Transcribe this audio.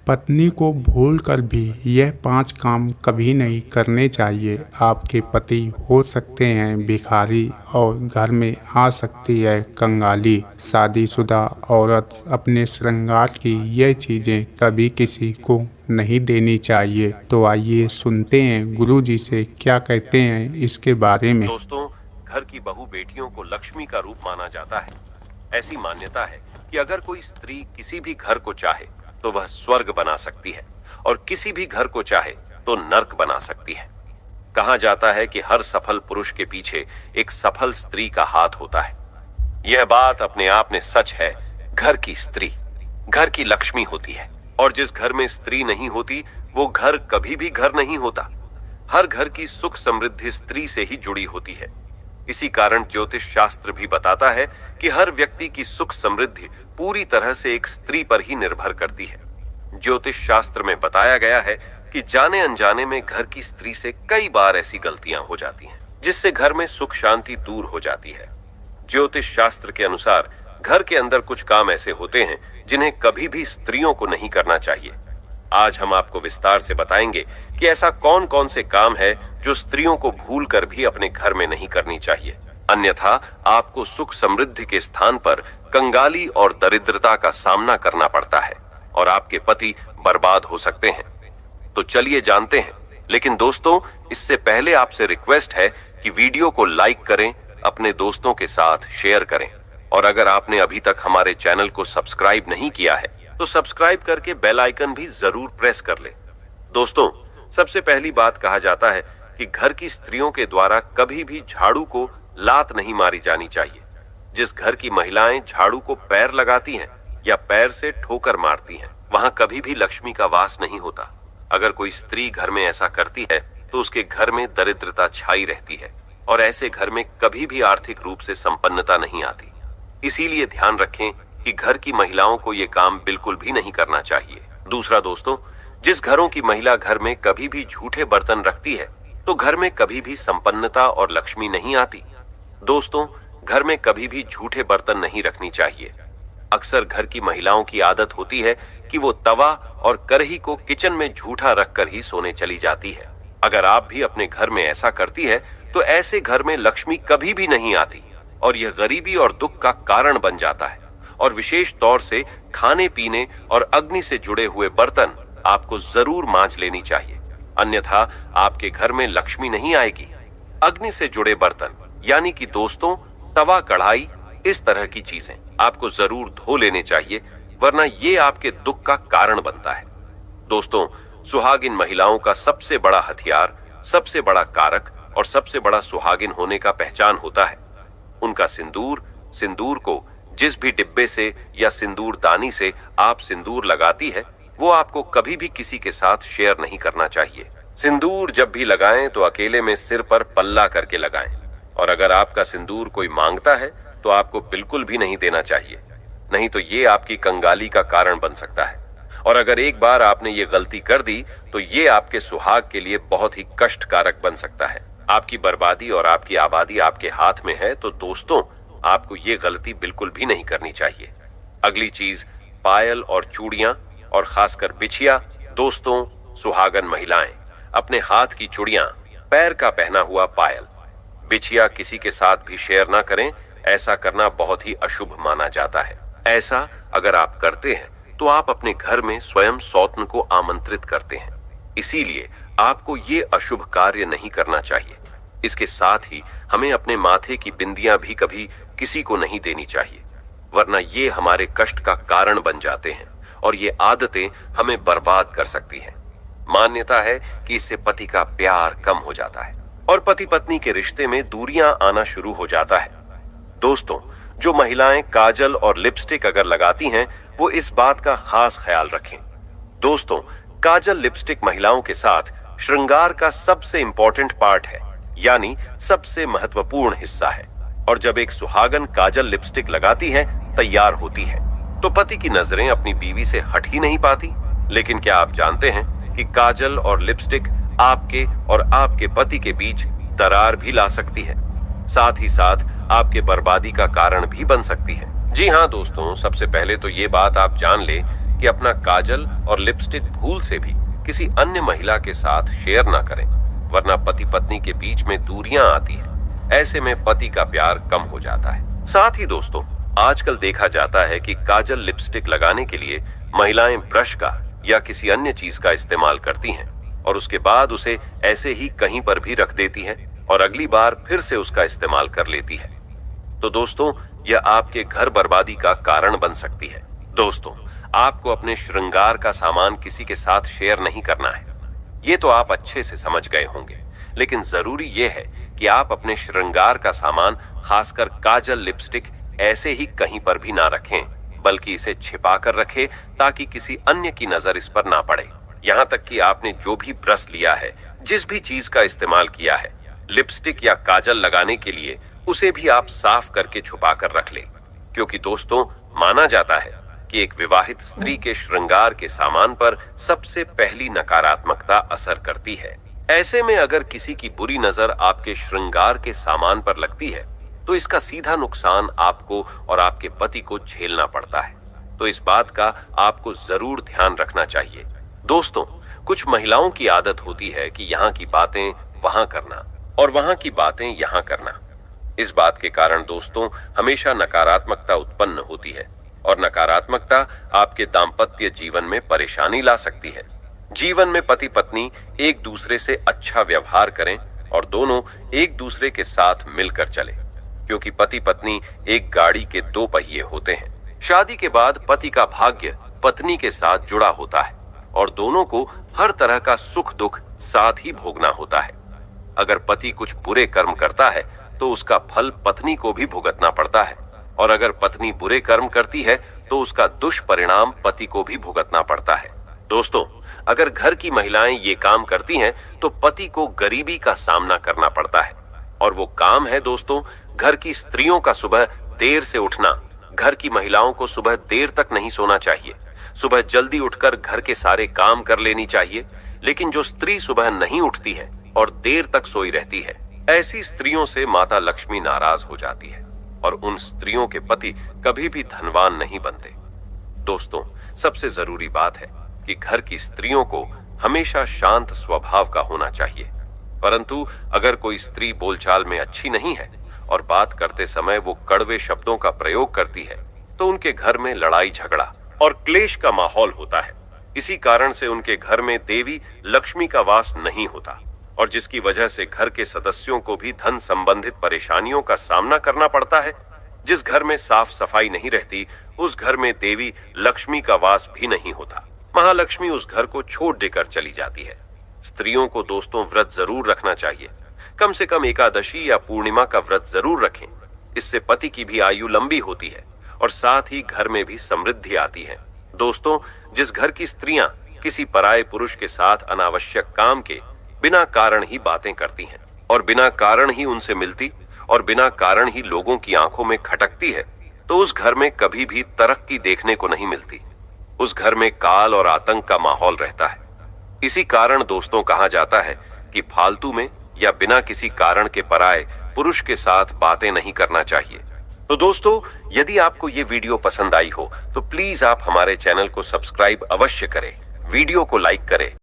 पत्नी को भूलकर भी यह 5 काम कभी नहीं करने चाहिए। आपके पति हो सकते हैं भिखारी और घर में आ सकती है कंगाली। शादीशुदा औरत अपने श्रृंगार की यह चीज़ें कभी किसी को नहीं देनी चाहिए। तो आइए सुनते हैं गुरुजी से क्या कहते हैं इसके बारे में। दोस्तों, घर की बहू बेटियों को लक्ष्मी का रूप माना जाता है। ऐसी मान्यता है कि अगर कोई स्त्री किसी भी घर को चाहे तो वह स्वर्ग बना सकती है और किसी भी घर को चाहे तो नर्क बना सकती है। कहा जाता है कि हर सफल पुरुष के पीछे एक सफल स्त्री का हाथ होता है। यह बात अपने आप में सच है। घर की स्त्री घर की लक्ष्मी होती है और जिस घर में स्त्री नहीं होती वो घर कभी भी घर नहीं होता। हर घर की सुख समृद्धि स्त्री से ही जुड़ी होती है। इसी कारण ज्योतिष शास्त्र भी बताता है कि हर व्यक्ति की सुख समृद्धि पूरी तरह से एक स्त्री पर ही निर्भर करती है। ज्योतिष शास्त्र में बताया गया है कि जाने अनजाने में घर की स्त्री से कई बार ऐसी गलतियां हो जाती हैं जिससे घर में सुख शांति दूर हो जाती है। ज्योतिष शास्त्र के अनुसार घर के अंदर कुछ काम ऐसे होते हैं जिन्हें कभी भी स्त्रियों को नहीं करना चाहिए। आज हम आपको विस्तार से बताएंगे कि ऐसा कौन कौन से काम है जो स्त्रियों को भूलकर भी अपने घर में नहीं करनी चाहिए, अन्यथा आपको सुख समृद्धि के स्थान पर कंगाली और दरिद्रता का सामना करना पड़ता है और आपके पति बर्बाद हो सकते हैं। तो चलिए जानते हैं। लेकिन दोस्तों, इससे पहले आपसे रिक्वेस्ट है कि वीडियो को लाइक करें, अपने दोस्तों के साथ शेयर करें और अगर आपने अभी तक हमारे चैनल को सब्सक्राइब नहीं किया है तो सब्सक्राइब करके बेल आइकन भी जरूर प्रेस कर ले। दोस्तों, सबसे पहली बात कहा जाता है कि घर की स्त्रियों के द्वारा कभी भी झाड़ू को लात नहीं मारी जानी चाहिए। जिस घर की महिलाएं झाड़ू को पैर लगाती हैं या पैर से ठोकर मारती हैं, वहां कभी भी लक्ष्मी का वास नहीं होता। अगर कोई स्त्री घर में ऐसा करती है तो उसके घर में दरिद्रता छाई रहती है और ऐसे घर में कभी भी आर्थिक रूप से संपन्नता नहीं आती। इसीलिए ध्यान रखें कि घर की महिलाओं को ये काम बिल्कुल भी नहीं करना चाहिए। दूसरा दोस्तों, जिस घरों की महिला घर में कभी भी झूठे बर्तन रखती है तो घर में कभी भी संपन्नता और लक्ष्मी नहीं आती। दोस्तों, घर में कभी भी झूठे बर्तन नहीं रखनी चाहिए। अक्सर घर की महिलाओं की आदत होती है कि वो तवा और कढ़ी को किचन में झूठा रखकर ही सोने चली जाती है। अगर आप भी अपने घर में ऐसा करती है तो ऐसे घर में लक्ष्मी कभी भी नहीं आती और यह गरीबी और दुख का कारण बन जाता है। और विशेष तौर से खाने पीने और अग्नि से जुड़े हुए बर्तन आपको जरूर मांज लेनी चाहिए, अन्यथा आपके घर में लक्ष्मी नहीं आएगी। अग्नि से जुड़े बर्तन यानी कि दोस्तों तवा, कढ़ाई, इस तरह की चीजें आपको जरूर धो लेने चाहिए, वरना ये आपके दुख का कारण बनता है। दोस्तों, सुहागिन महिलाओं का सबसे बड़ा हथियार, सबसे बड़ा कारक और सबसे बड़ा सुहागिन होने का पहचान होता है उनका सिंदूर। सिंदूर को जिस भी डिब्बे से या सिंदूर दानी से आप सिंदूर लगाती है वो आपको कभी भी किसी के साथ शेयर नहीं करना चाहिए। सिंदूर जब भी लगाएं तो अकेले में सिर पर पल्ला करके लगाएं और अगर आपका सिंदूर कोई मांगता है तो आपको बिल्कुल भी नहीं देना चाहिए, नहीं तो ये आपकी कंगाली का कारण बन सकता है। और अगर एक बार आपने ये गलती कर दी तो ये आपके सुहाग के लिए बहुत ही कष्टकारक बन सकता है। आपकी बर्बादी और आपकी आबादी आपके हाथ में है। तो दोस्तों, आपको ये गलती बिल्कुल भी नहीं करनी चाहिए। अगली चीज, पायल और चूड़ियां और खासकर बिछिया। दोस्तों, सुहागन महिलाएं अपने हाथ की चूड़ियां, पैर का पहना हुआ पायल, बिछिया किसी के साथ भी शेयर ना करें। ऐसा करना बहुत ही अशुभ माना जाता है। ऐसा अगर आप करते हैं तो आप अपने घर में स्वयं सौतन को आमंत्रित करते हैं। इसीलिए आपको ये अशुभ कार्य नहीं करना चाहिए। इसके साथ ही हमें अपने माथे की बिंदियां भी कभी किसी को नहीं देनी चाहिए, वरना ये हमारे कष्ट का कारण बन जाते हैं और ये आदतें हमें बर्बाद कर सकती हैं। मान्यता है कि इससे पति का प्यार कम हो जाता है और पति पत्नी के रिश्ते में दूरियां आना शुरू हो जाता है। दोस्तों, जो महिलाएं काजल और लिपस्टिक अगर लगाती हैं वो इस बात का खास ख्याल रखें। दोस्तों, काजल लिपस्टिक महिलाओं के साथ श्रृंगार का सबसे इंपॉर्टेंट पार्ट है, यानी सबसे महत्वपूर्ण हिस्सा है। और जब एक सुहागन काजल लिपस्टिक लगाती है, तैयार होती है, तो पति की नजरें अपनी बीवी से हट ही नहीं पाती। लेकिन क्या आप जानते हैं कि काजल और लिपस्टिक आपके और आपके पति के बीच दरार भी ला सकती है, साथ ही साथ आपके बर्बादी का कारण भी बन सकती है। जी हाँ दोस्तों, सबसे पहले तो ये बात आप जान ले कि अपना काजल और लिपस्टिक भूल से भी किसी अन्य महिला के साथ शेयर ना करें, वरना पति पत्नी के बीच में दूरियां आती है। ऐसे में पति का प्यार कम हो जाता है। साथ ही दोस्तों, आजकल देखा जाता है कि काजल लिपस्टिक लगाने के लिए महिलाएं ब्रश का या किसी अन्य चीज का इस्तेमाल करती हैं और उसके बाद उसे ऐसे ही कहीं पर भी रख देती हैं और अगली बार फिर से उसका इस्तेमाल कर लेती है। तो दोस्तों, यह आपके घर बर्बादी का कारण बन सकती है। दोस्तों, आपको अपने श्रृंगार का सामान किसी के साथ शेयर नहीं करना है, ये तो आप अच्छे से समझ गए होंगे। लेकिन जरूरी यह है कि आप अपने श्रृंगार का सामान, खासकर काजल लिपस्टिक, ऐसे ही कहीं पर भी ना रखें, बल्कि इसे छिपा कर रखें ताकि किसी अन्य की नजर इस पर ना पड़े। यहाँ तक कि आपने जो भी ब्रश लिया है, जिस भी चीज का इस्तेमाल किया है लिपस्टिक या काजल लगाने के लिए, उसे भी आप साफ करके छुपा कर रख लें, क्योंकि दोस्तों, माना जाता है कि एक विवाहित स्त्री के श्रृंगार के सामान पर सबसे पहली नकारात्मकता असर करती है। ऐसे में अगर किसी की बुरी नजर आपके श्रृंगार के सामान पर लगती है तो इसका सीधा नुकसान आपको और आपके पति को झेलना पड़ता है। तो इस बात का आपको जरूर ध्यान रखना चाहिए। दोस्तों, कुछ महिलाओं की आदत होती है कि यहाँ की बातें वहां करना और वहां की बातें यहाँ करना। इस बात के कारण दोस्तों, हमेशा नकारात्मकता उत्पन्न होती है और नकारात्मकता आपके दाम्पत्य जीवन में परेशानी ला सकती है। जीवन में पति पत्नी एक दूसरे से अच्छा व्यवहार करें और दोनों एक दूसरे के साथ मिलकर चले, क्योंकि पति पत्नी एक गाड़ी के दो पहिए होते हैं। शादी के बाद पति का भाग्य पत्नी के साथ जुड़ा होता है और दोनों को हर तरह का सुख दुख साथ ही भोगना होता है। अगर पति कुछ बुरे कर्म करता है तो उसका फल पत्नी को भी भुगतना पड़ता है, और अगर पत्नी बुरे कर्म करती है तो उसका दुष्परिणाम पति को भी भुगतना पड़ता है। दोस्तों, अगर घर की महिलाएं ये काम करती हैं तो पति को गरीबी का सामना करना पड़ता है, और वो काम है दोस्तों, घर की स्त्रियों का सुबह देर से उठना। घर की महिलाओं को सुबह देर तक नहीं सोना चाहिए, सुबह जल्दी उठकर घर के सारे काम कर लेनी चाहिए। लेकिन जो स्त्री सुबह नहीं उठती है और देर तक सोई रहती है, ऐसी स्त्रियों से माता लक्ष्मी नाराज हो जाती है और उन स्त्रियों के पति कभी भी धनवान नहीं बनते। दोस्तों, सबसे जरूरी बात है कि घर की स्त्रियों को हमेशा शांत स्वभाव का होना चाहिए, परंतु अगर कोई स्त्री बोलचाल में अच्छी नहीं है और बात करते समय वो कड़वे शब्दों का प्रयोग करती है तो उनके घर में लड़ाई झगड़ा और क्लेश का माहौल होता है। इसी कारण से उनके घर में देवी लक्ष्मी का वास नहीं होता, और जिसकी वजह से घर के सदस्यों को भी धन संबंधित परेशानियों का सामना करना पड़ता है। जिस घर में साफ सफाई नहीं रहती, उस घर में देवी लक्ष्मी का वास भी नहीं होता। महालक्ष्मी उस घर को छोड़ देकर चली जाती है। स्त्रियों को दोस्तों व्रत जरूर रखना चाहिए, कम से कम एकादशी या पूर्णिमा का व्रत जरूर रखें। इससे पति की भी आयु लंबी होती है और साथ ही घर में भी समृद्धि आती है। दोस्तों, जिस घर की स्त्रियां किसी पराये पुरुष के साथ अनावश्यक काम के बिना कारण ही बातें करती हैं और बिना कारण ही उनसे मिलती और बिना कारण ही लोगों की आंखों में खटकती है, तो उस घर में कभी भी तरक्की देखने को नहीं मिलती। उस घर में काल और आतंक का माहौल रहता है। इसी कारण दोस्तों कहा जाता है कि फालतू में या बिना किसी कारण के पराये पुरुष के साथ बातें नहीं करना चाहिए। तो दोस्तों, यदि आपको ये वीडियो पसंद आई हो तो प्लीज आप हमारे चैनल को सब्सक्राइब अवश्य करें, वीडियो को लाइक करें